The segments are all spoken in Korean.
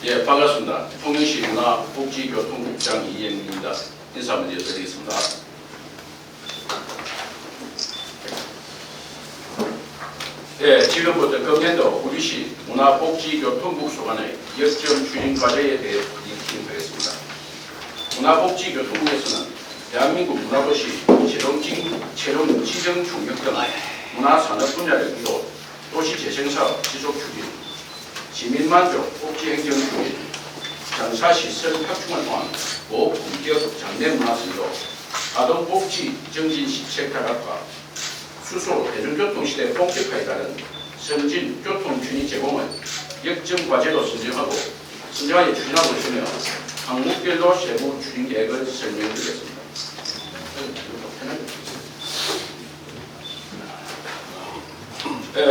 예, 반갑습니다. 통영시 문화복지교통국장 이영민입니다. 인사 먼저 드리겠습니다. 예, 지금부터 금년도 우리시 문화복지교통국 소관의 역점 추진 과제에 대해 진행하겠습니다. 문화복지교통국에서는 대한민국 문화도시 최종 지정 총력 등 문화산업 분야를 기로 도시재생사업 지속 추진, 시민만족 복지행정 추진, 장사시설 확충을 통한 고품격 장래문화선도, 아동복지 정진식 섹터학과, 수소 대중교통시대 본격화에 따른 선진 교통편의 제공을 역점과제로 선정하여 추진하고 있으며 항목별로 세부 추진 계획을 설명드리겠습니다.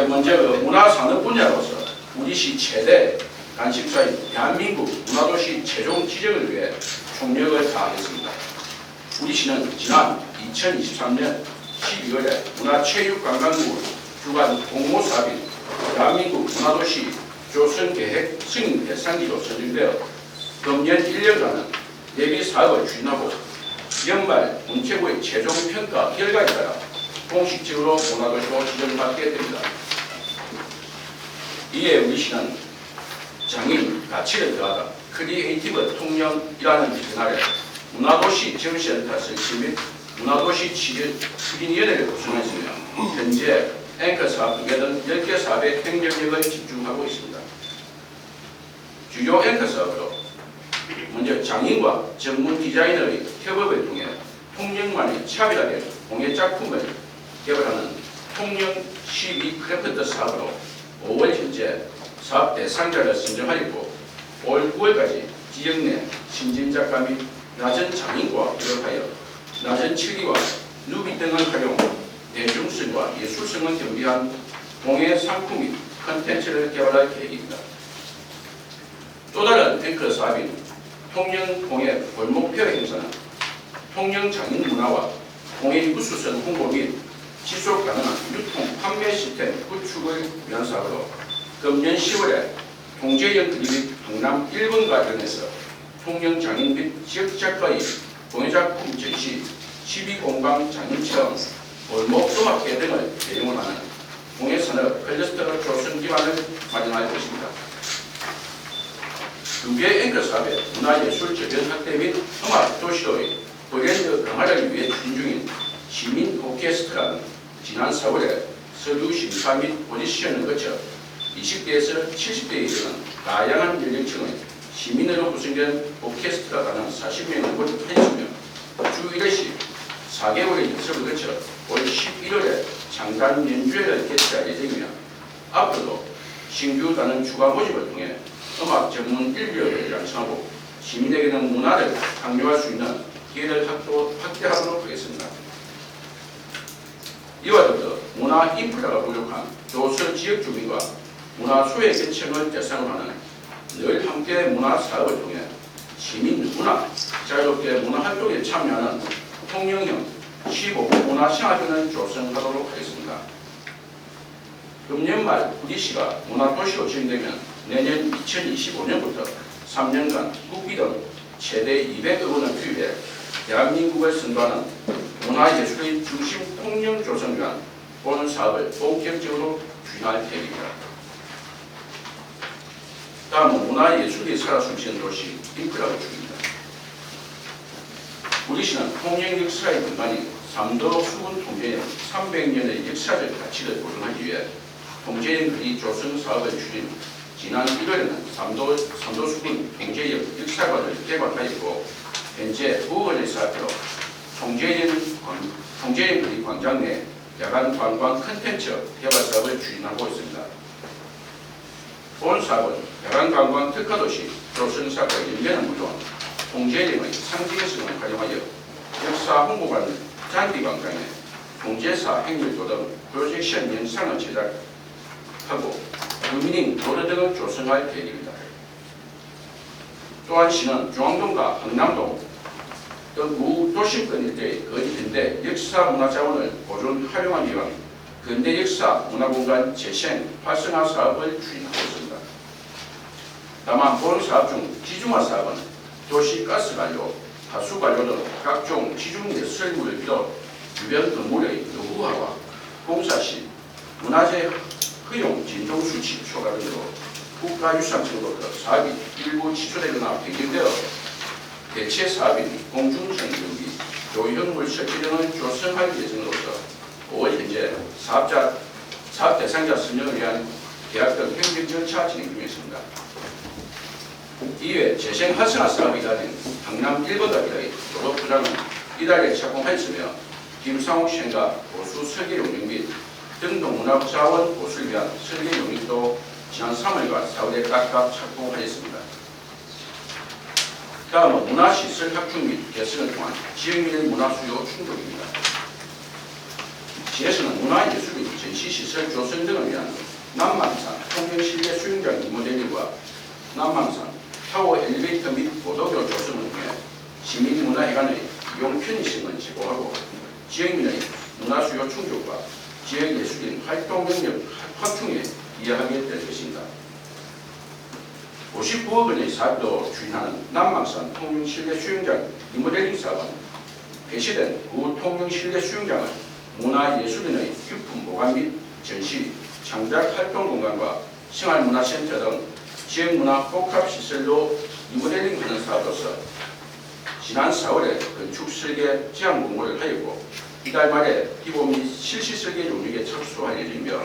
먼저 문화산업 분야로서 우리시 최대 관심사인 대한민국 문화도시 최종 지정을 위해 총력을 다하겠습니다. 우리시는 지난 2023년 12월에 문화체육관광부 주관 공모사업인 대한민국 문화도시 조성계획 승인 대상지로 선정되어 금년 1년간은 예비 사업을 추진하고 연말 문체부의 최종 평가 결과에 따라 공식적으로 문화도시로 지정받게 됩니다. 이에 우리시는 장인 가치를 더하다 크리에이티브 통념이라는 비전 아래 문화도시 지원센터 설치 및 문화도시 추진위원회를 구성했으며 현재 앵커 사업 등등 10개 사업에 행정력을 집중하고 있습니다. 주요 앵커 사업으로 먼저 장인과 전문 디자이너의 협업을 통해 통영만의 차별화된 공예 작품을 개발하는 통영 12 크래프트 사업으로 5월 현재 사업 대상자를 선정하였고 올 9월까지 지역 내 신진작가 및 낮은 장인과 협업하여 낮은 칠기와 누비 등을 활용 대중성과 예술성을 겸비한 공예 상품 및 컨텐츠를 개발할 계획입니다. 또 다른 앵커 사업인 통영 공예 골목페어 행사는 통영 장인 문화와 공예 우수성 홍보 및 지속 가능한 유통 판매 시스템 구축을 위한 사업으로 금년 10월에 통제역 그림 강남 1번 가정에서 통영 장인 및 지역 작가의 공예작품 전시, 12공방 장인체험, 골목 음악회 등을 대용을 하는 공예산업 클러스터 조성 기반을 마련하고 있습니다. 두 개의 앵커 사업의 문화예술 저변 확대 및 음악 도시로의 브랜드 강화를 위해 추진 중인 시민 오케스트라는 지난 4월에 서류 심사 및 오디션을 거쳐 20대에서 70대에 이르는 다양한 연령층의 시민으로 구성된 오케스트라단은 40명을 모집하였으며 주 1회씩 4개월의 연습을 거쳐 올 11월에 창단 연주회를 개최할 예정이며 앞으로도 신규 단원 추가 모집을 통해 음악 전문 인력을 양성하고 시민에게는 문화를 강요할 수 있는 기회를 확대하도록 하겠습니다. 이와 더불어 문화 인프라가 부족한 도서 지역 주민과 문화 소외계층을 대상으로 하는 늘 함께 문화 사업을 통해 시민 누구나 자유롭게 문화 활동에 참여하는 통영형 15부 문화생활권을 조성하도록 하겠습니다. 금년 말 우리시가 문화도시로 지정되면 내년 2025년부터 3년간 국비 등 최대 200억 원을 투입해 대한민국을 선도하는 문화예술의 중심 통영 조성을 위한 본 사업을 본격적으로 추진할 계획입니다. 다음은 문화예술이 살아 숨쉬는 도시 인프라 구축입니다. 우리시는 통영 역사의 근간인 삼도 수군 통제역 300년의 역사적 가치를 보존하기 위해 통제역 거리 조성 사업을 추진, 지난 1월에는 삼도 수군 통제역 역사관을 개관하였고 현재 5억 원의 사업으로 통제역 거리 광장 내 야간 관광 컨텐츠 개발 사업을 추진하고 있습니다. 본 사업은 야간 관광 특화도시 조성 사업과 연계는 물론 통제역의 상징성을 활용하여 역사 홍보관 잔디광장에 통제사 행렬도 등 프로젝션 영상을 제작하고 루미닝 도로 등을 조성할 계획입니다. 또한 시는 중앙동과 강남동 등 무도심권 일대의 거리인데 역사 문화자원을 보존 활용하기 위한 근대 역사 문화공간 재생 활성화 사업을 추진하고 있습니다. 다만 본 사업 중 지중화 사업은 도시가스관료, 하수관료 등 각종 지중해 설물을 비롯 주변 건물의 노후화와 공사 시 문화재 허용 진동 수치 초과 등으로 국가유산층으로부터 사업이 일부 취소되거나 변경되어 대체 사업인 공중성 경비, 조형물 설치 등을 조성할 예정으로서 5월 현재 사업 대상자 선정을 위한 계약 등 행정 절차 진행 중에 있습니다. 이외 재생 활성화 사업이 기다린 강남 1번가비의 도로 부장은 이달에 착공하였으며 김상욱 시행과 보수 설계 용역 및 등동문화자원 보수를 위한 설계 용역도 지난 3월과 4월에 각각 착공하였습니다. 다음은 문화시설 확충 및 개선을 통한 지역민의 문화수요 충족입니다. 시에서는 문화예술인 전시시설 조성 등을 위한 남망산 통영실내 수영장 리모델링과 남망산 타워 엘리베이터 및 보도교 조성을 통해 시민문화회관의 이용 편의성을 제공하고 지역민의 문화수요 충족과 지역예술인 활동 능력 확충에 기여하게 될 것입니다. 59억 원의 사업도 추진하는 남망산 통영실내 수영장 리모델링 사업은 폐쇄된 구 통영실내 수영장을 문화예술인의 유품 보관 및 전시, 창작 활동 공간과 생활문화센터 등 지역문화 복합시설로 리모델링하는 사업으로서 지난 4월에 건축 설계 제안 공고를 하였고 이달 말에 기본 및 실시 설계 용역에 착수할 예정이며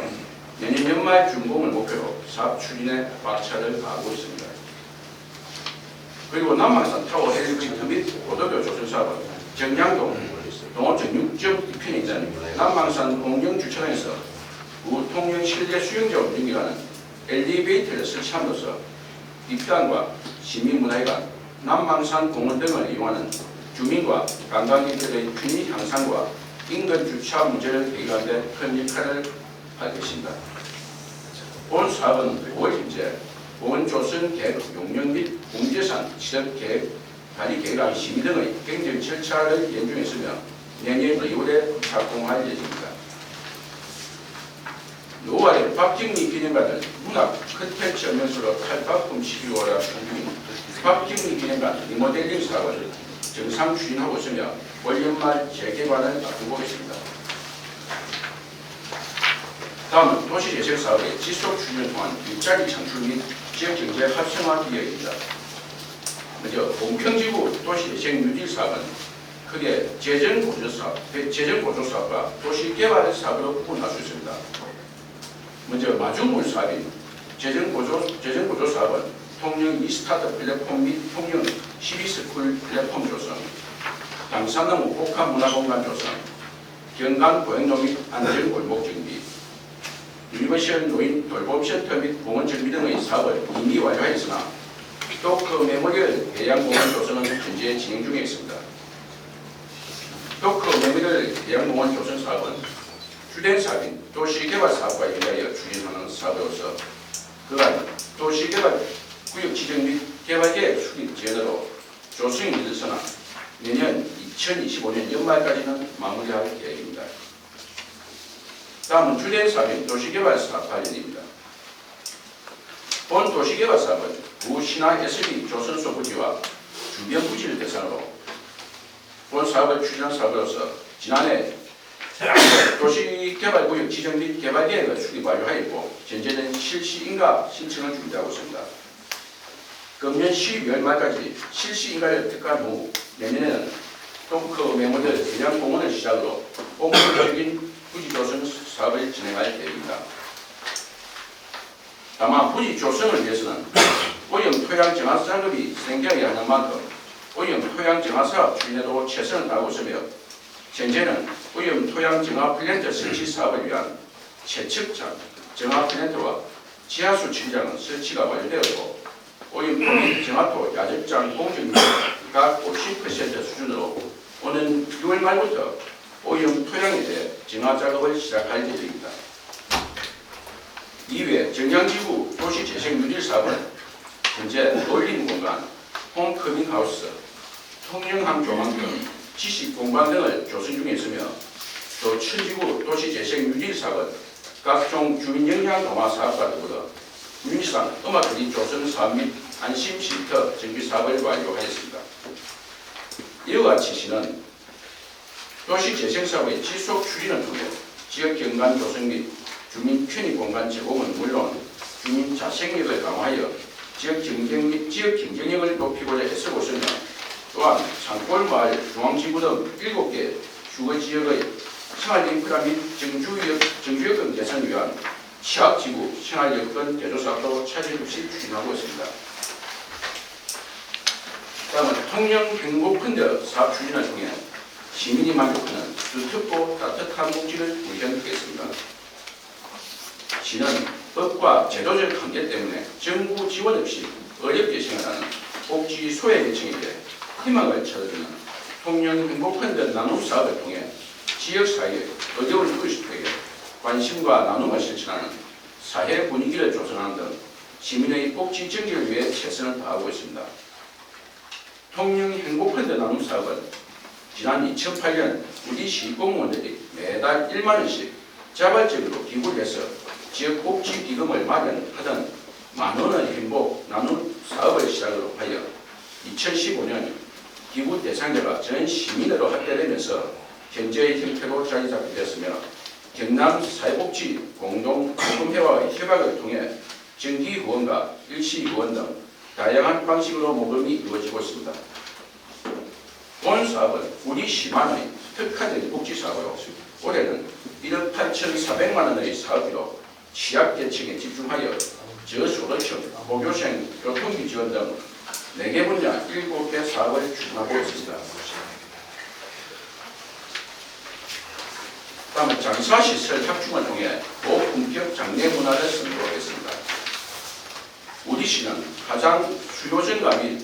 내년 연말 준공을 목표로 사업 추진에 박차를 가하고 있습니다. 그리고 남망산 타워 엘리베이터 및 고도교 조성 사업은 정량동 동호청 6.2편에 있는 남망산 공영주차장에서 우통영 실내 수영장 운영이라는 엘리베이터를 설치함으로써 입단과 시민문화회관, 남망산 공원 등을 이용하는 주민과 관광객들의 편의 향상과 인근 주차 문제를 해결하는 데 큰 역할을 할 것입니다. 본 사업은 5월 현재 공원 조성 계획, 용역 및 공제산, 시설 계획, 관리 계획안 심의 등의 행정 절차를 연중 중에 있으며 내년 2월에 착공할 예정입니다. 5월에 박정희 기념관을 문학 컨텐츠 연수로 탈바꿈 시기로라 중인 박정희 기념관 리모델링 사업을 정상 추진하고 있으며 올 연말 재개관을 앞두고 있습니다. 다음은 도시재생 사업의 지속 추진을 통한 일자리 창출 및 지역경제 활성화 기획입니다. 먼저 공평지구 도시재생 뉴딜 사업은 크게 재정보조 사업과 도시개발 사업으로 구분할 수 있습니다. 먼저 마중물 사업인 재정보조 사업은 통영 이스타트 플랫폼 및 통영 12스쿨 플랫폼 조성, 당산나무 복합문화공간 조성, 경간 보행로 및 안전골목 정비, 유니버셜 노인 돌봄센터 및 공원 정비 등의 사업을 이미 완료하였으나 도커 메모리얼 해양공원 조성은 현재 진행 중에 있습니다. 도커 메모리얼 해양공원 조성 사업은 주된 사업인 도시개발 사업과 연계하여 추진하는 사업으로서 그간 도시개발 구역 지정 및 개발계획 수립 제도로 조성이 늦어서나 내년 2025년 연말까지는 마무리할 계획입니다. 다음은 주된 사업인 도시개발 사업 관련입니다. 본 도시개발 사업은 구신화 SB 조선소 부지와 주변 부지를 대상으로 본 사업을 추진한 사업으로서 지난해 도시개발구역 지정 및 개발계획을 수립 완료하였고 현재는 실시인가 신청을 준비하고 있습니다. 금년 12월 말까지 실시인가를 특가한 후 내년에는 도커 메모델 해양공원을 시작으로 본격적인 부지 조성 사업을 진행할 계획입니다. 다만 부지 조성을 위해서는 오염 토양 정화 작업이 생겨야 하는 만큼 오염 토양 정화 사업 추진에도 최선을 다하고 있으며 현재는 오염 토양 정화 플랜트 설치 사업을 위한 채측장 정화 플랜트와 지하수 처리장은 설치가 완료되었고 오염 토양 정화토 야적장 공정률가 50% 수준으로 오는 6월 말부터 오염 토양에 대해 정화 작업을 시작할 예정입니다. 이외 정량지구 도시재생 뉴딜 사업은 현재 놀림공간, 홈커밍하우스, 통영항 조망 등 지식공간 등을 조성 중에 있으며 또 천지구 도시재생 뉴딜 사업은 각종 주민영향 동화 사업과 더불어 유니상 음악거리 조성 사업 및 안심쉼터 정비 사업을 완료하였습니다. 이와 같이 시는 도시재생사업의 지속 추진을 통해 지역 경관 조성 및 주민 편의 공간 제공은 물론 주민 자생력을 강화하여 지역 경쟁력을 높이고자 애쓰고 있으며 또한 산골마을, 중앙지구 등 7개 주거지역의 생활인프라 및 정주여건 개선을 위한 취약지구 생활여건 대조사업도 차질 없이 추진하고 있습니다. 다음은 통영행복펀드 사업 추진을 통해 시민이 만족하는 뜻깊고 따뜻한 복지를 구현하겠습니다. 시는 법과 제도적 한계 때문에 정부 지원 없이 어렵게 생활하는 복지 소외계층에게 희망을 찾아주는 통영행복펀드 나눔 사업을 통해 지역사회의 어려운 의식회에 관심과 나눔을 실천하는 사회 분위기를 조성하는 등 시민의 복지 증진을 위해 최선을 다하고 있습니다. 통영행복펀드 나눔 사업은 지난 2008년 우리 시공무원들이 매달 1만 원씩 자발적으로 기부를 해서 지역 복지 기금을 마련하던 만원의 행복 나눔 사업을 시작으로 하여 2015년 기부 대상자가 전 시민으로 확대되면서 현재의 형태로 자리 잡게 되었으며 경남 사회복지 공동모금회와의 협약을 통해 정기 후원과 일시 후원 등 다양한 방식으로 모금이 이루어지고 있습니다. 본 사업은 우리 시만의 특화된 복지사업으로 올해는 1억 8,400만 원의 사업비로 취약계층에 집중하여 저소득층, 고교생, 교통비 지원 등 4개 분야 7개 사업을 추진하고 있습니다. 다음은 장사시설 확충을 통해 고품격 장례 문화를 선도하겠습니다. 우리 시는 가장 수요증가 및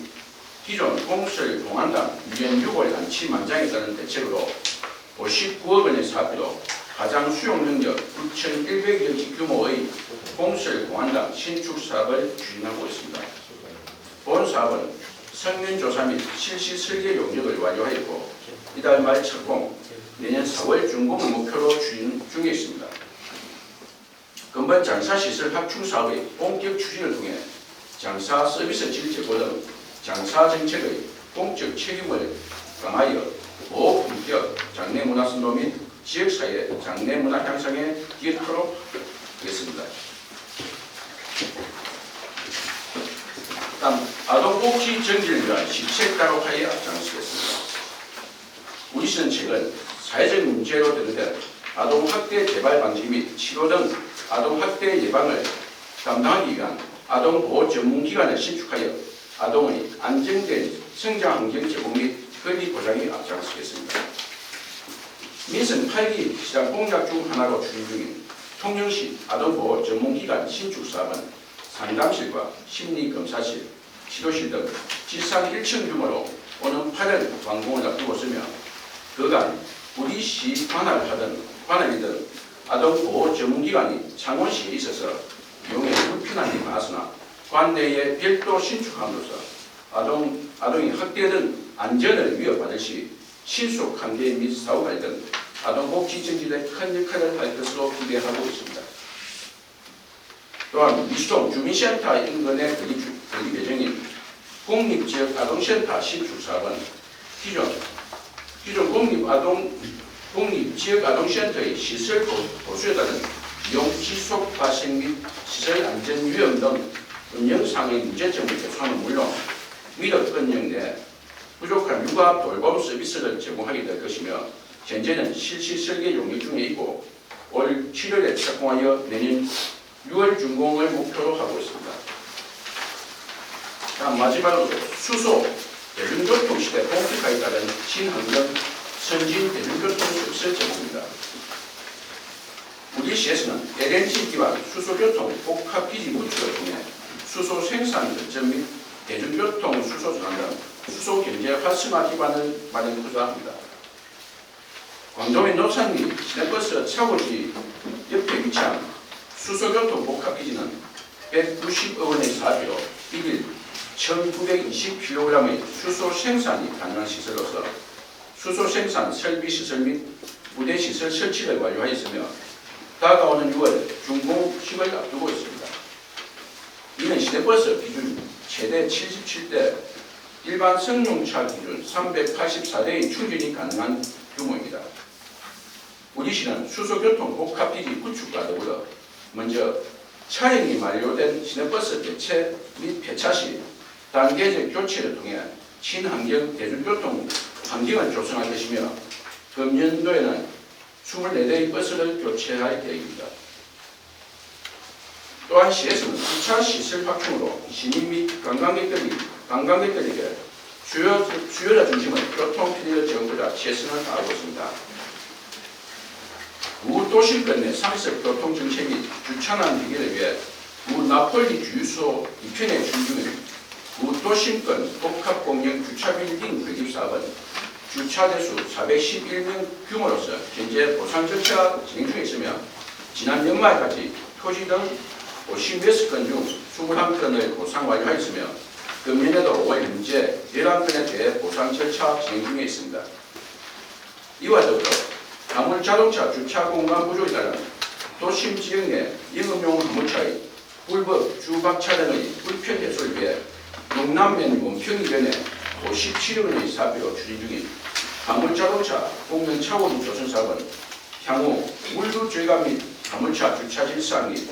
기존 공설 공안당 유엔 6월 잔치 만장에 따른 대책으로 59억 원의 사업비로 가장 수용 능력 6,100여 규모의 공설 공안당 신축 사업을 추진하고 있습니다. 본 사업은 성면조사 및 실시 설계 용역을 완료하였고 이달 말 착공, 내년 4월 준공을 목표로 추진 중에 있습니다. 근본 장사시설 확충 사업의 본격 추진을 통해 장사 서비스 질 제고 등 장사 정책의 공적 책임을 강하여 고품격 장례문화 선도 및 지역사회 장례문화 향상에 기여토록 하겠습니다. 다음 아동복지 정진을 위한 시책 가록하에 앞장서겠습니다. 우리 시는 최근 사회적 문제로 대두된 아동학대 재발 방지 및 치료 등 아동학대 예방을 담당하기 위한 아동보호 전문기관을 신축하여 아동의 안정된 성장 환경 제공 및 권리 보장에 앞장서겠습니다. 민선 8기 시장 공약 중 하나로 추진 중인 통영시 아동보호 전문기관 신축 사업은 상담실과 심리검사실, 치료실 등 지상 1층 규모로 오는 8월 완공을 앞두고 있으며 그간 우리 시 관할이든 아동보호 전문기관이 창원시에 있어서 이용에 불편함이 많았으나 관내에 별도 신축함으로써 아동이 학대든 안전을 위협받을 시 신속 관계 및 사후관리 등 아동복지 정진에 큰 역할을 할 것으로 기대하고 있습니다. 또한 미수동 주민센터 인근에 건립 예정인 공립지역 아동센터 신축 사업은 기존 공립지역 아동센터의 시설 보수에 따른 비용 지속 발생 및 시설 안전 위험 등 운영상의 문제점을 개선하는 물론 미륵 건영 내 부족한 육아 돌봄 서비스를 제공하게 될 것이며 현재는 실시 설계 용역 중에 있고 올 7월에 착공하여 내년 6월 준공을 목표로 하고 있습니다. 다음 마지막으로 수소 대중교통 시대 본격화에 따른 신환경 선진 대중교통 서비스 제공입니다. 우리 시에서는 LNG 기반 수소교통 복합기지 구축을 통해 수소 생산 거점 및 대중교통 수소 전환 등 수소 경제 활성화 기반을 마련하고자 합니다. 광도의 노산 및 시내버스 차고지 옆에 위치한 수소교통 복합기지는 190억 원의 사비로 1일 1920kg의 수소 생산이 가능한 시설로서 수소 생산 설비 시설 및 부대 시설 설치를 완료하였으며 다가오는 6월 준공식을 앞두고 있습니다. 이는 시내버스 기준 최대 77대, 일반 승용차 기준 384대의 추진이 가능한 규모입니다. 우리 시는 수소교통 복합기지 구축과 더불어 먼저 차량이 만료된 시내버스 대체 및 폐차 시 단계적 교체를 통해 친환경 대중교통 환경을 조성할 것이며 금년도에는 24대의 버스를 교체할 계획입니다. 또한 시에서는 주차 시설 확충으로 시민 및 관광객들에게 수요자 중심의 교통 편의 정보자 최선을 다하고 있습니다. 구 도심권 내 상습 교통 정책 및 주차난 해결을 위해 구 나폴리 주유소 2편에 준중인 구 도심권 복합공영 주차 빌딩 건립 사업은 주차 대수 411명 규모로서 현재 보상 절차 진행 중에 있으며 지난 연말까지 토지 등 56건 중 21건을 보상 완료하였으며 금년에도 5월 현재 11건에 대해 보상 절차 진행 중에 있습니다. 이와 더불어 화물자동차 주차 공간 부족에 따른 도심 지역 내 영업용 화물차의 불법 주박차 등의 불편 해소를 위해 용남면 원평이변에 57억 원의 사비로 추진 중인 화물자동차 공면 차고도 조성 사업은 향후 물류 절감 및 화물차 주차 질서 및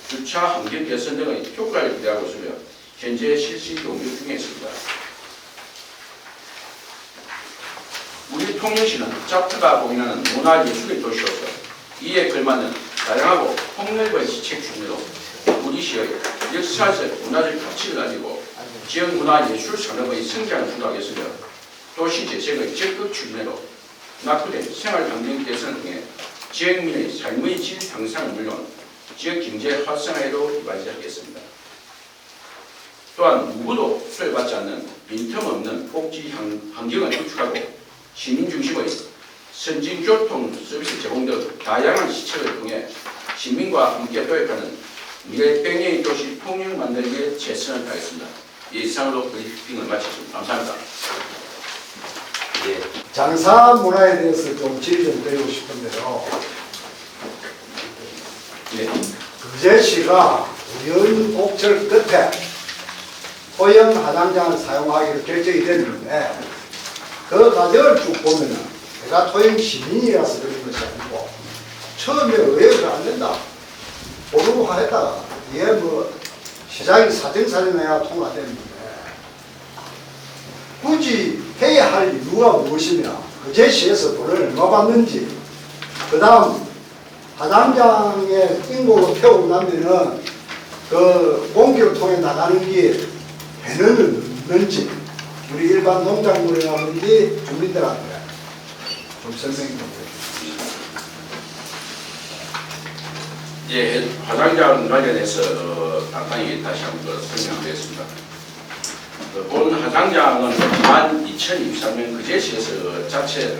주차 환경 개선 등의 효과를 기대하고 있으며 현재 실시 동력 중에 있습니다. 우리 통영시는 자프가 공인하는 문화예술의 도시로서 이에 걸맞는 다양하고 폭넓은 시책 준비로 우리 시의 역사적 문화적 가치를 가지고 지역 문화예술 산업의 성장을 주도하겠으며 도시 재생의 적극 추진으로 낙후된 생활환경 개선을 통해 지역민의 삶의 질 향상은 물론 지역 경제 활성화에도 이바지하겠습니다. 또한 누구도 소외받지 않는 빈틈없는 복지 환경을 구축하고 시민 중심의 선진교통 서비스 제공 등 다양한 시책을 통해 시민과 함께 도약하는 미래병의 도시 통영 만들기에 최선을 다하겠습니다. 이상으로 브리핑을 마치겠습니다. 감사합니다. 예. 장사 문화에 대해서 좀 질의 좀 드리고 싶은데요. 네. 의제시가 우연곡절 끝에 소형 화장장을 사용하기로 결정이 됐는데 그 과정을 쭉 보면은 제가 토영 시민이라서 그런 것이 아니고 처음에 의외로 안 된다 모르고 했다가 이게 뭐 시장이 사정사정해야 통과됐는데 굳이 해야 할 이유가 무엇이냐 의제시에서 돈을 얼마 받는지 그 다음 화장장에 인공으로 태우고 나면은 그 공기를 통해 나가는 게 배는 없는지 우리 일반 농작물이라든지 주민들한테 좀 설명 좀 해주십시오. 예, 화장장 관련해서 간단히 다시 한번 설명하겠습니다. 본 화장장은 지난 2023년 그제시에서 자체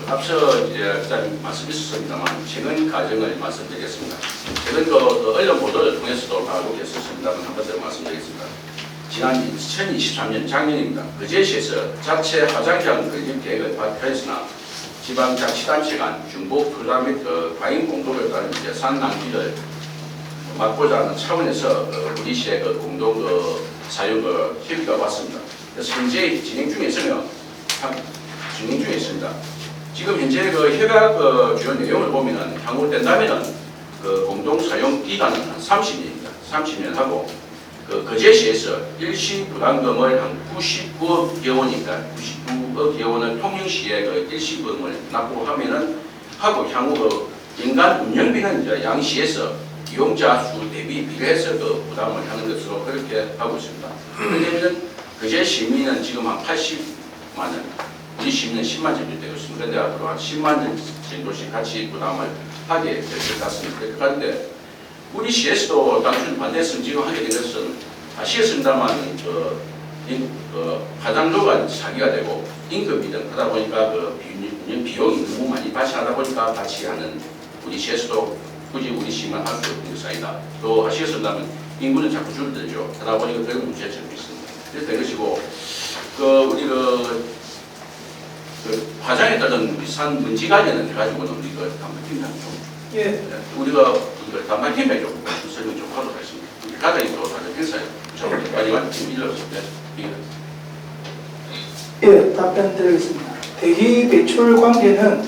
앞서 일단 말씀드렸습니다만 최근 과정을 말씀드리겠습니다. 최근 그 언론 보도를 통해서도 발록했었습니다만 한 번 더 말씀드리겠습니다. 지난 2023년 작년입니다. 그제시에서 자체 화장장 건립 계획을 발표했으나 지방자치단체 간 중복 투자 및 과잉 공급에 따른 예산 낭비를 막고자 하는 차원에서 우리 시의 공동 사용 협의가 왔습니다. 그래서 현재 진행 중에 있으며 진행 중에 있습니다. 지금 현재 협약 주요 내용을 보면은 향후 된다면은 공동 사용 기간은 한 30년입니다. 30년 하고 거제시에서 일시 부담금을 한 99억 원입니다. 99억 원을 통영시에 일시 부담금을 납부하면은 하고 향후 연간 운영비는 이제 양시에서 이용자 수 대비 비례해서 부담을 하는 것으로 그렇게 하고 있습니다. 왜냐하면 거제 시민은 지금 한 80만 원, 우리 시민은 10만 정도 되고 있습니다. 그런데 앞으로 한 10만 원 정도씩 같이 부담을 하게 될 것 같습니다. 그런데 우리 시에서도 단순 반대성 지금 하게 된 것은 아시겠습니다만 화장도가 사기가 되고 임금이 등 하다 보니까 비용이 너무 많이 발생하다 보니까 같이 하는 우리 시에서도 굳이 우리 시만 할 수 없는 것이 아니다. 또 아시겠습니다만 인구는 자꾸 줄어들죠. 하다 보니까 그런 문제점이 있습니다. 그래서 된 것이고 우리 화장에 따른 비싼 먼지 관련을 해가지고는 우리 단발팀장 좀 우리가 단발팀에 좀 설명 좀 하도록 하겠습니다. 가장이 또 사실 행사에 마지막 지금 일렀습니다. 예, 답변 드리겠습니다. 대기 배출 관계는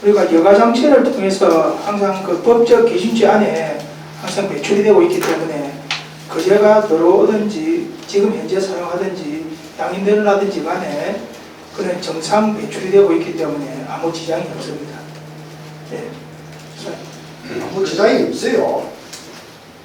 우리가 여가 장치를 통해서 항상 그 법적 기준치 안에 항상 배출이 되고 있기 때문에 거제가 들어오든지 지금 현재 사용하든지 양이 늘어나든지 간에 그는 정상 배출이 되고 있기 때문에 아무 지장이 없습니다. 예. 아무 지장이 없어요.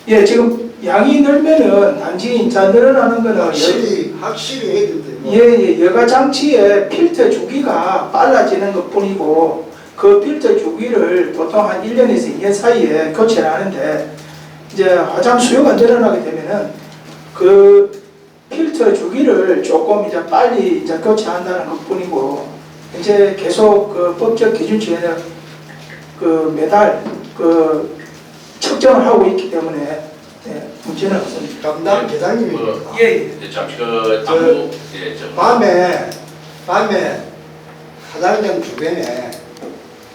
예, 지금 양이 늘면은 단지 인자 늘어나는 거는 확실히 해야 돼요. 예, 여가 장치의 필터 주기가 빨라지는 것 뿐이고 그 필터 주기를 보통 한 1년에서 2년 사이에 교체를 하는데 이제 화장 수요가 늘어나게 되면은 그 필터 주기를 조금 이제 빨리 이제 교체한다는 것 뿐이고 이제 계속 그 법적 기준치에는 그 매달 그 측정을 하고 있기 때문에 예, 문제는 없습니다. 담당 계장님입니다. 예, 예, 잠시 그 안무 밤에 화장장 주변에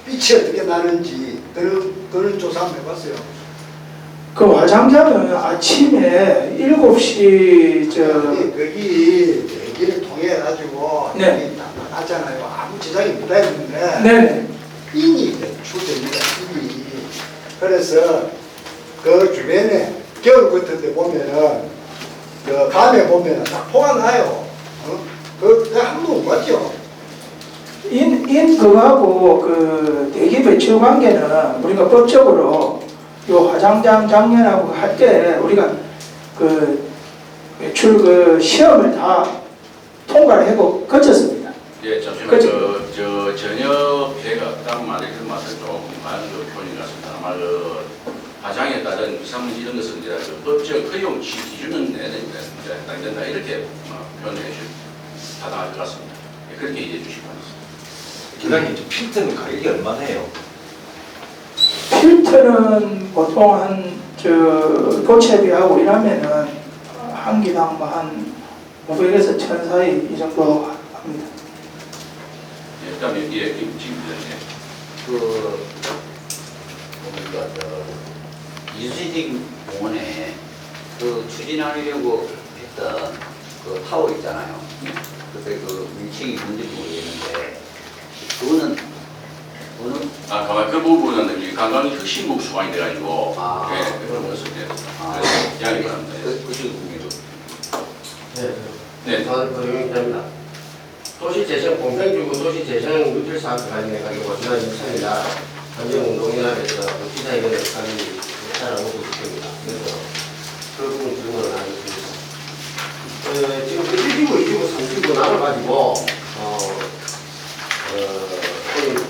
빛이 어떻게 나는지 그런 조사 한번 해봤어요. 그 화장장은 아침에 7시 거기 대기를 통해 가지고 네. 나잖아요. 아무 지장이 없다 했는데 네네. 인이 배출됩니다. 인이. 그래서 그 주변에 겨울 같은 데 보면은 그 밤에 보면은 딱 포가 나요. 그거 한번 못 봤죠. 인 그거하고 그 대기 배출 관계는 우리가 법적으로 요 화장장 장년하고 할 때 우리가 그 배출 그 시험을 다 통과를 하고 거쳤습니다. 예, 잠시만 그렇죠. 저 전혀 피해가 없다는 말이 그 맛을 좀 많은 그 표현인 것 같습니다. 아마 그 화장에 따른 미세먼지 이런 것은 이제 그 법적 허용치 기준은 내야 된다, 안 된다 이렇게 표현해 주시면 타당할 것 같습니다. 예, 그렇게 이해해 주시기 바랍니다. 기장님, 저 필터는 가격이 얼마나 해요? 필터는 보통 한 교체비하고 이러면은 한 기당 뭐 한 500에서 1000 사이 이 정도 합니다. 예, 그다음에 예, 지금 뭡니까, 이수지 공원에 그 추진하려고 했던 그 타워 있잖아요. 그때 그 밀칭이 뭔지 모르겠는데 그거는 가만 그 부분은 우리 관광이 혁신국 수반이 돼가지고 예, 그런 것을 이제 양해 바랍니다. 그쪽 국민도 네. 저는 고용입니다. 도시재생 공평주구 도시재생 누질 사업 관련해 가지고 지난 2000일 환경운동연합에서 기자회견을 하기 했다라고 보십니다. 그래서 그 부분 질문을 하겠습니다. 지금 그 1지구, 2지구, 3지구 나눠가지고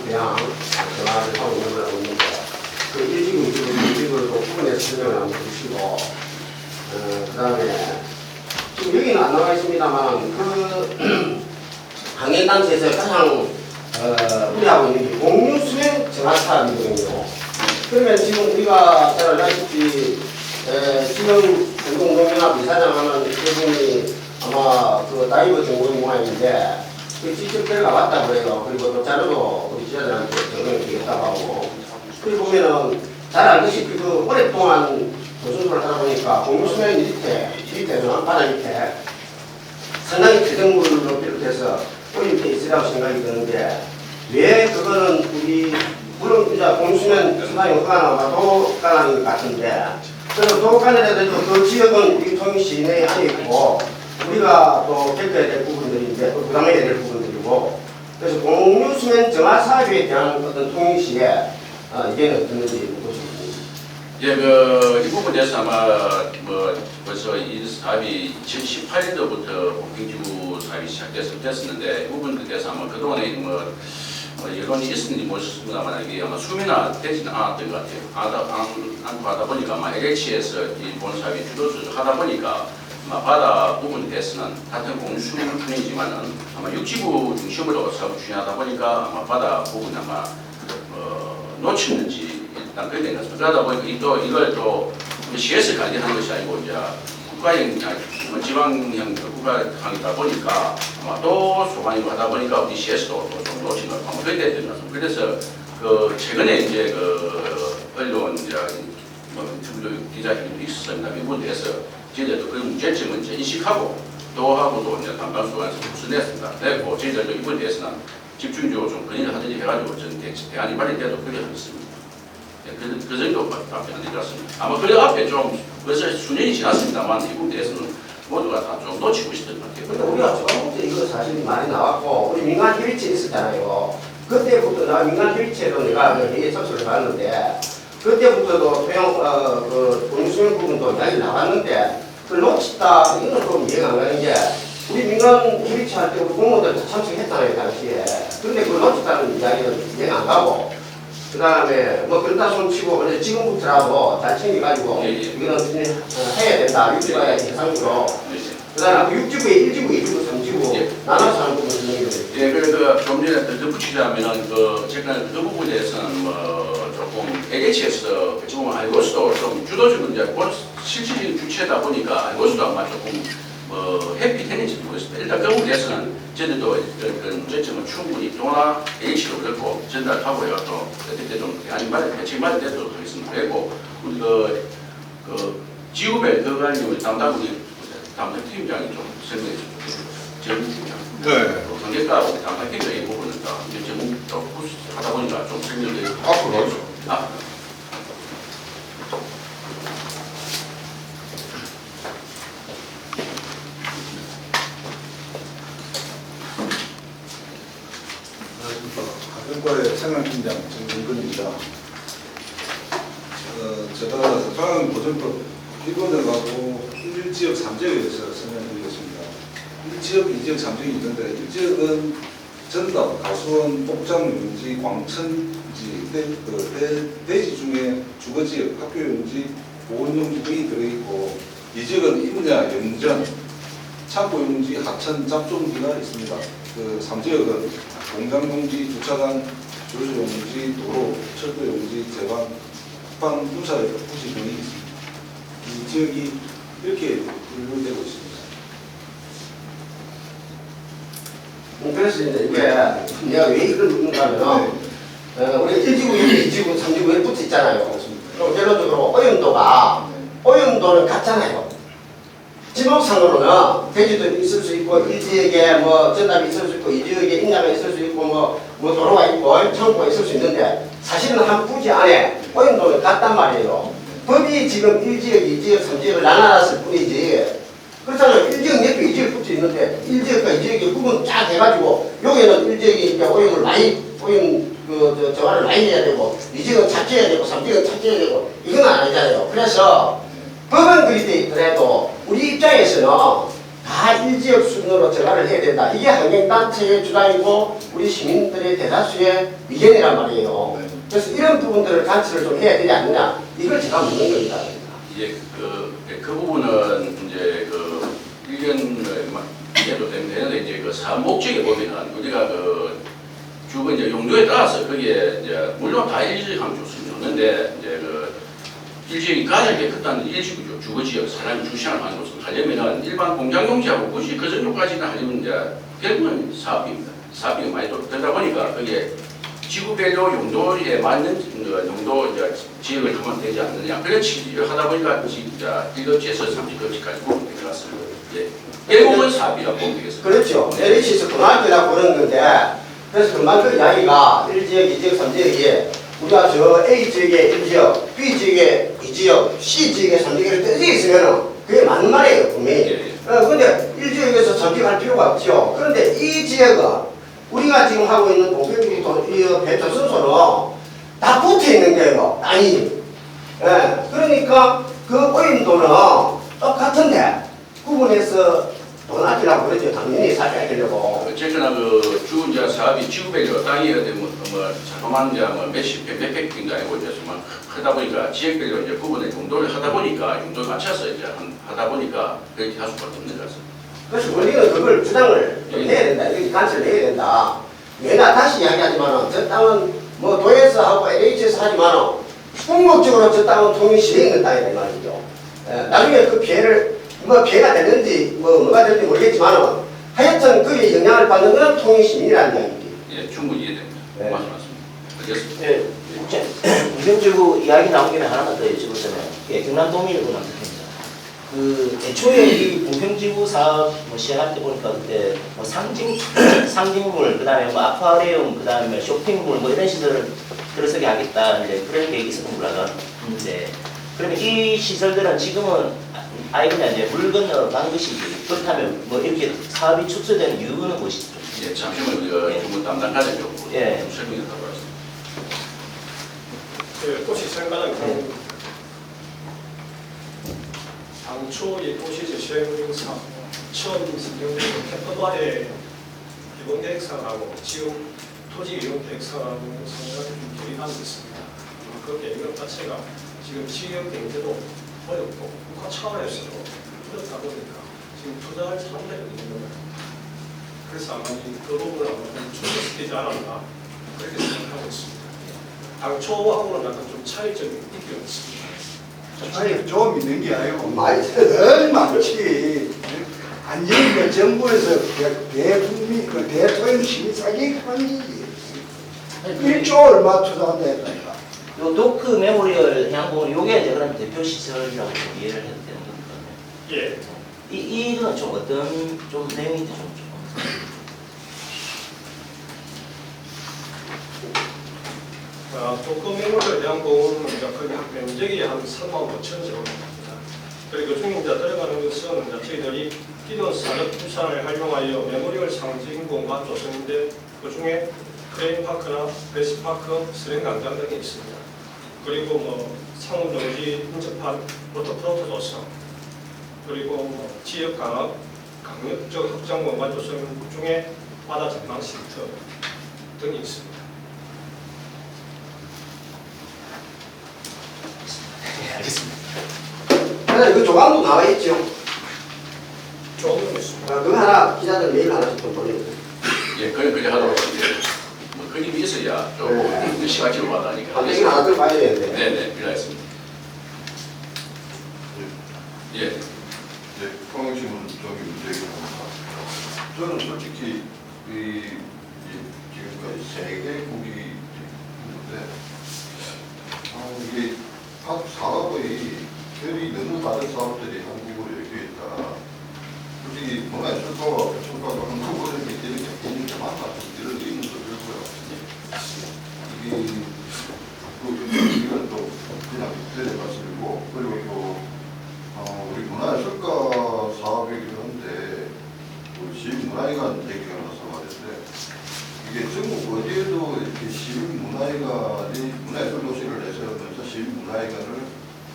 그냥 전화를 하고 있는 걸 알고 있는데 그 1지구, 2지구, 3지구를 또 구분해서 설명을 한번 해주시고 그 다음에 지금 여기는 안 나와 있습니다만 그 강연단체에서 가장 우려하고 있는 게 공유수행 정화사업이거든요. 그러면 지금 우리가 잘 알다시피 지금 공동농연합 이사장하는 그분이 아마 그 다이버 정보인 모양인데 그 직접 들어가봤다 그래요. 그리고 또 자료도 우리 기자들한테 전송을 드리겠다고 하고 그리고 보면은 잘 알다시피 그 오랫동안 조선소를 하다 보니까 공유수행 밑에는 바다 밑에 상당히 대정물로 비롯해서 꼬인 게 있으라고 생각이 드는데 왜 그거는 우리 물론 이제 공수면 상당히 허가나 도가나는 것 같은데 그래서 도가나라도 그 지역은 우리 통일시 내에 안에 있고 우리가 또 겪어야 될 부분들인데 또 부담해야 될 부분들이고 그래서 공유수면 정화 사업에 대한 어떤 통일시에 이게는 어떤지 묻고 예, 이 부분에 대해서 아마 벌써 이 사업이 2018년도부터 공평지구 사업이 시작됐었는데 이 부분에 대해서 아마 그동안에 여론이 있었는지 모르겠습니다만 이게 아마 수면화되지는 않았던 것 같아요. 않고 하다 보니까 아마 LH에서 이 본 사업이 주도적으로 하다 보니까 아마 바다 부분에 대해서는 같은 공수준이지만은 아마 육지구 중심으로 사업을 추진하다 보니까 아마 바다 부분 아마 놓쳤는지 일단 그렇게 된 것 같습니다. 그러다 보니까 이걸 또 시에서 관리하는 것이 아니고 이제 국가형, 지방형 국가형이다 보니까 아마 또 소관이고 하다 보니까 우리 시에서도 좀 놓친 걸 그렇게 됐던 것 같습니다. 그래서 그 최근에 이제 그 언론 이제 주도 기자회견도 있었습니다. 이 부분에 대해서 저희들도 그 문제점은 이제 인식하고 또 하고도 이제 담당수관에서 구성했습니다. 내고 저희들도 이 부분에 대해서는 집중적으로 좀 건의를 하든지 해가지고 저는 대안이 마련돼도 그렇게 하겠습니다. 예, 그 정도 답변을 드렸습니다. 아마 그 앞에 좀 벌써 수년이 지났습니다만 이 부분에 대해서는 모두가 다 좀 놓치고 있었던 것 근데 같아요. 우리가 처음부터 이거 사실 많이 나왔고 우리 민간 협의체 있었잖아요. 그때부터 나 민간 협의체도 내가 회의에 접수를 받았는데 그때부터도 그 돈수용 부분도 이야기 나왔는데 그걸 놓쳤다 이거는 좀 이해가 안 가는 게 우리 민간 협의체 할 때 우리 공무원들 다 참석했잖아요 당시에. 근데 그걸 놓쳤다는 이야기는 이해가 안 가고 그 다음에 뭐 그렇다 손 치고 이제 지금부터라도 잘 챙겨가지고 이거는 해야 된다. 육지가야 대상으로. 그 다음에 육지구에 1지구, 2지구, 3지구 나눠서 하는 부분을 얘기를 예, 그래서 좀 전에 덧붙이자면은 제가 그 부분에 대해서는 뭐 조금 LH에서 지금 알고서도 좀 주도적인 이제 실질적인 주체다 보니까 알고서도 아마 조금 회피했는지 모르겠습니다. 일단 그 부분에 대해서는 저희들도 그 문제점을 충분히 또나 H도 그렇고 전달하고 해서 그때 좀 대책 마련되도록 하겠습니다. 그리고 우리 그 지구별 그 관련 담당 팀장이 좀 설명해 주십시오. 네. 관계과 담당 팀장의 부분은 다 이제 전문적으로 하다 보니까 좀 설명을 앞으로 하죠. 가정과의 생활팀장 정근근입니다. 제가 방향보전법 1번을 가고 1지역 3지역에 대해서 설명드리겠습니다. 1지역, 2지역, 3지역이 있는데 1지역은 전덕, 가수원, 복장, 용지, 광천지, 대지 중에 주거지역, 학교용지, 보건용지 등이 들어있고 2지역은 임야, 영전, 창고용지, 하천, 잡종지가 있습니다. 그 3지역은 공장용지, 주차장, 조수용지, 도로, 철도용지, 제방, 국방, 군사, 부시 등이 있습니다. 이 지역이 이렇게 분류되고 있습니다. 그래서 이제 이게 내가 왜 이걸 묻는가 하면 우리 1지구, 2지구, 3지구 이렇게 붙어 있잖아요. 그럼 결론적으로 오염도는 같잖아요. 지목상으로는 대지도 있을 수 있고 1지역에 뭐 전답이 있을 수 있고 2지역에 인야가 있을 수 있고 뭐 도로가 있고 창고가 있을 수 있는데 사실은 한 부지 안에 오염도는 같단 말이에요. 법이 지금 1지역, 2지역, 3지역을 나눠놨을 뿐이지 그렇잖아요. 1지역 옆에 2지역 붙어 있는데 1지역과 2지역이 구분 쫙 해가지고 여기는 1지역이 이제 오염을 많이 저거를 많이 해야 되고 2지역은 찾져야 되고 3지역은 찾져야 되고 이건 아니잖아요. 그래서 법은 그리 돼 있더라도 우리 입장에서는 다 1지역 순으로 저가를 해야 된다. 이게 환경단체의 주장이고 우리 시민들의 대다수의 의견이란 말이에요. 그래서 이런 부분들을 간치를 좀 해야 되지 않느냐 이걸 제가 묻는 겁니다. 이제 그 부분은 이제 의견을 이해도 되는데 이제 사목적에 보면은 우리가 주거 이제 용도에 따라서 거기에 이제 물론 다 일지역하면 좋는데 이제 일지역이 가장 깨끗한 일지구죠. 주거지역 사람이 주시하는 곳을 하려면은 일반 공장용지하고 굳이 그 정도까지는 하려면 이제 결국은 사업입니다. 사업이 많이 들다 보니까 그게 지구별로 용도에 맞는 용도 이제 지역을 하면 되지 않느냐. 그렇지 하다 보니까 진짜 1급지에서 30급지까지 보면 될 것 같습니다. 예. 결국은 사업이라고 보면 되겠습니다. 그렇죠. LH에서 그만하라고 그러는 건데 그래서 그만큼 이야기가 1지역, 2지역, 3지역이 우리가 저 A지역에 1지역, B지역에 2지역, C지역에 3지역을 떼져 있으면 그게 맞는 말이에요, 분명히. 근데 1지역에서 3지역 할 필요가 없죠. 그런데 이 지역은 우리가 지금 하고 있는 공평주의 배출 순서는 다 붙어 있는 거예요, 아니. 예. 그러니까 그 오염도는 똑같은데 구분해서 돈 아끼려고 그러죠. 당연히 살펴야 되려고. 어쨌거나 주 이제 사업이 지구별로 땅이 어디 뭐 자그마한 이제 몇십 개, 몇백 개인가 아니고 이제 좀 하다 보니까 지역별로 이제 구분의 용도를 하다 보니까 용도에 맞춰서 이제 하다 보니까 그렇게 할 수밖에 없는 것 같습니다. 그래서 우리는 그걸 주장을 해야 된다. 이렇게 간섭을 해야 된다. 내가 다시 이야기하지만은 저 땅은 뭐 도에서 하고 LH에서 하지만은 궁극적으로 저 땅은 통일시에 있는 땅이란 말이죠. 나중에 그 피해를 뭐 피해가 되는지 뭐가 될지 모르겠지만은 하여튼 그게 영향을 받는 건 통일시민이라는 이야기지. 예, 충분히 이해됩니다. 네. 맞습니다. 알겠습니다. 예, 우선적으로 이야기 나온 김에 하나만 더 여쭤보자면 예, 경남 도민을 남대표입니다. 그 애초에 이 공평지구 사업 시행할 때 보니까 그때 뭐 상징물, 그다음에 뭐 아쿠아리움, 그다음에 쇼핑몰 뭐 이런 시설을 들어서게 하겠다 이제 그런 계획이 있었던 걸로 알았는데, 그러면 이 시설들은 지금은 아예 그냥 이제 물 건너간 것이지, 그렇다면 뭐 이렇게 사업이 축소되는 이유는 무엇이죠? 예, 잠시만 우리가 예. 주무 담당 과장님 예. 설명해 달라고 하겠습니다. 그 도시생활은 당초 이 도시재 시행사 처음 선정된 캠퍼바의 기본 계획상하고 지금 토지 이용 계획상하고 상당히 좀 괴리감이 있습니다. 그 계획 자체가 지금 지역 경제도 어렵고 국가 차원에서도 그렇다 보니까 지금 투자할 사람들이 있는 거예요. 그래서 아마 그 부분을 아마 충족시키지 않았나 그렇게 생각하고 있습니다. 당초하고는 약간 좀 차이점이 있긴 있습니다. 차이 좀 있는 게 아니고 많이 덜 많지. 완전히 그 정부에서 대국민 그 대통령 시민 사기 관계지. 1조 얼마 투자한다 했다니까. 요 도크 메모리얼 해양공원 요게 이제 그럼 대표 시설이라고 좀 이해를 해도 되는 겁니까? 예. 이거는 좀 어떤 좀 내용인지 좀. 도커메모리에 대한 공원은 이제 거기 한 면적이 한 3만 5천 제곱미터입니다. 그리고 중에 이제 들어가는 것은 이제 저희들이 기존 산업 부산을 활용하여 메모리얼 상징 공간 조성인데 그 중에 크레인파크나 베스파크, 수련광장 등이 있습니다. 그리고 뭐 상호정지 인접한 워터프론트 조성, 그리고 뭐 지역 강압, 강력적 확장 공간 조성 중에 바다 전망 시트 등이 있습니다. 네, 알겠습니다. 하나 이거 조각도 나와 있죠. 좋은 거 있습니다. 그거 하나 기자들 메일 하나씩 좀 보내주세요. 예, 그래 하도록 하는데 뭐 그림이 있어야 좀 시각적으로 와다니까. 반대기 하나 더 봐야 되는데. 네네, 필요했습니다. 예. 네, 평양신문 저기 문제입니다. 저는 솔직히 지금까지 3개국이 있는데 이게 각 사업의 결이 너무 다른 사업들이 한국으로 여기에 있다. 솔직히 문화예술가와 교통가가 한국으로 이렇게 있는 게 맞나 이런 의문도 들고요. 이건 또 그냥 들어봤고, 그리고 또 우리 문화예술가 사업이긴 한데 우리 시민문화회관 얘기가 나서 말인데 이게 전국 어디에도 이렇게 시민문화회관이 문화예술 도시를 내세우면서 시민문화회관을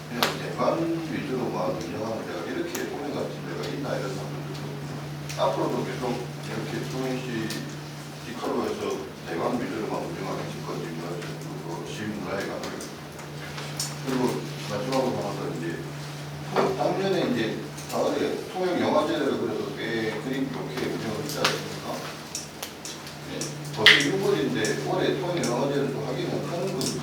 그냥 대관 위주로만 운영하는 데가 이렇게 동네 같은 데가 있나 이런 생각도 들고, 앞으로도 계속 이렇게 통영시 디카로에서 대관 위주로만 운영하게 될 건지 시민문화회관을. 그리고 마지막으로 하나 이제 작년에 이제 가을에 통영 영화제를 그래서 꽤 그림 좋게 운영을 했지 않습니까? 벌써 6월인데 올해 통영 영화제를 또 하기는 하는 건지.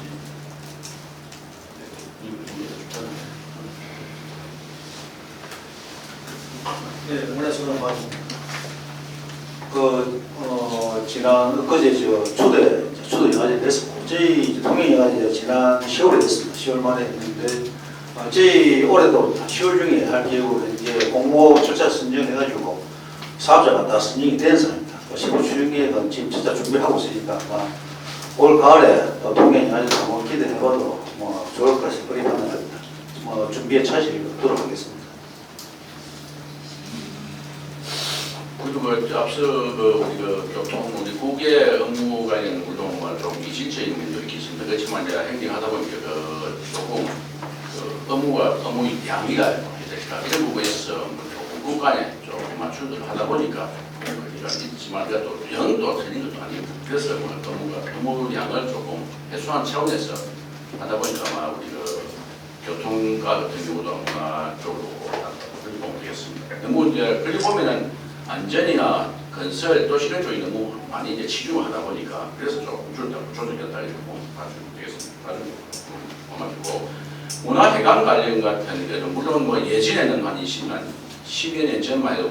네, 문화예술은 지난 엊그제 초대 영화제 됐었고, 저희 통영 영화제 지난 10월에 됐습니다. 10월 말에 했는데 저희 올해도 10월 중에 할 계획으로 이제 공모 절차 선정해가지고 사업자가 다 선정이 된 상황입니다. 10월 추진계획은 지금 절차 준비하고 있으니까 올 가을에 통영 영화제 한번 기대해봐도 뭐 좋을 것 싶은 그림 하나 뭐 준비에 차질 없도록 하겠습니다. 그리고 앞서 우리 교통 우리 국외 업무 관련 운동을 좀 이질적인 면도 있겠습니다. 그렇지만 이제 행정하다 보니까 조금 업무 양이가 되니까 이런 부분에서 조금 국간에 조금 맞추기를 하다 보니까 있지만 또 영도 틀린 것도 아니고, 그래서 업무 양을 조금 해소한 차원에서 하다 보니까 아마 우리 교통과 같은 경우도 문화 쪽으로 그렇게 보면 되겠습니다. 너무 이제 그렇게 보면은 안전이나 건설 도시령 쪽이 너무 많이 이제 치중하다 보니까 그래서 조금 조정했다 이렇게 보면 되겠습니다. 맞고 문화회관 관련 같은 경우는 물론 뭐 예전에는 한 10여 년 전만 해도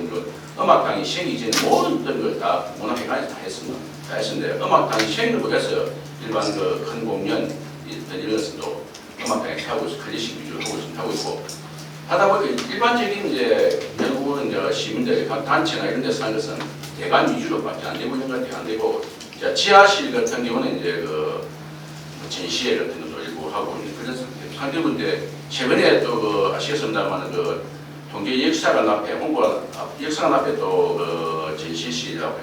음악당이 시행이 전에 모든 걸 다 문화회관에서 다 했습니다. 했는데 음악당이 시행을 못해서 일반 큰 공연 이런 것도 한마당에 하고 있어 클래식 위주로 하고 있고 하다 보니까 일반적인 이제 결국은 이제 시민들이 각 단체나 이런 데서 하는 것은 대관 위주로밖에 안 되고 있는 것 같아요. 안 되고 이제 지하실 같은 경우는 이제 그 전시회 같은 것도 일부 하고 있는 그런 상태고 근데 최근에 또 그 아시겠습니다만 그 통계 역사관 앞에 역사관 앞에 또 그 전시실이라고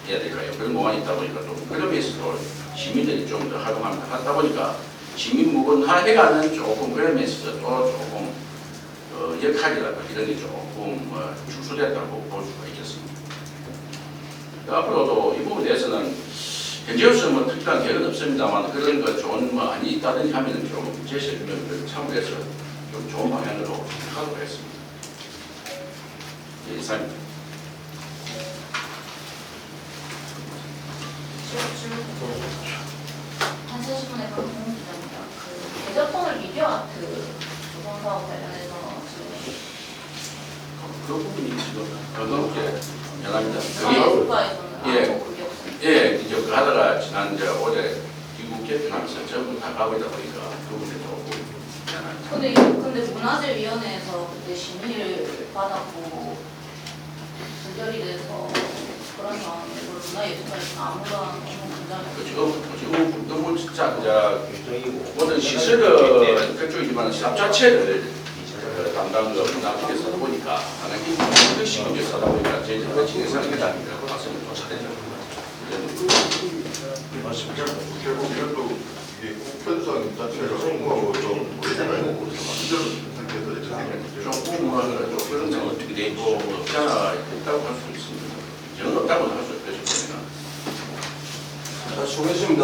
해야 될까요? 그런 공간이 있다 보니까 또 그런 면에서 시민들이 좀 더 하다 보니까 시민 무건화해가는 조금 그런 면에서 또 조금 역할이랄까 이런 게 조금 축소됐다고 볼 수가 있겠습니다. 앞으로도 이 부분에 대해서는 현재로서는 뭐 특별한 계획은 없습니다만 그런 거 좋은 뭐 안이 있다든지 하면은 좀 제시해주면 참고해서 좀 좋은 방향으로 하도록 하겠습니다. 네, 이상입니다. 한세신문의 박홍 기자입니다. 그 대저통을 미디어 아트 조성 사업 관련해서 지금 그 부분이 지금 그건 이제 미안합니다. 국가에서는 예. 아무 그게 없습니다. 예, 이제 그 하다가 지난 이제 어제 미국 개편하면서 전부 다 가고 있다 보니까 그 부분이 조금 미안합니다. 근데 문화재위원회에서 그때 심의를 받았고 부결이 돼서 그런 상황에 문화예술관에서 아무런 지금 너무 진짜 모든 시설은 그쪽이지만 샵 자체를 담당 문화국에서 보니까 하나님 힘드시고 계시다 보니까 저희가 진행하는 게 아닙니다. 말씀을 좀 잘해줘요. 결국 이것도 이게 국편성 자체를 공부하고 좀 오래되고 시절 상태에서 조금 그런 건 어떻게 돼 있고 없잖아 있다고 할 수 있습니다. 저는 없다고 할 수 없죠. 자, 수고했습니다.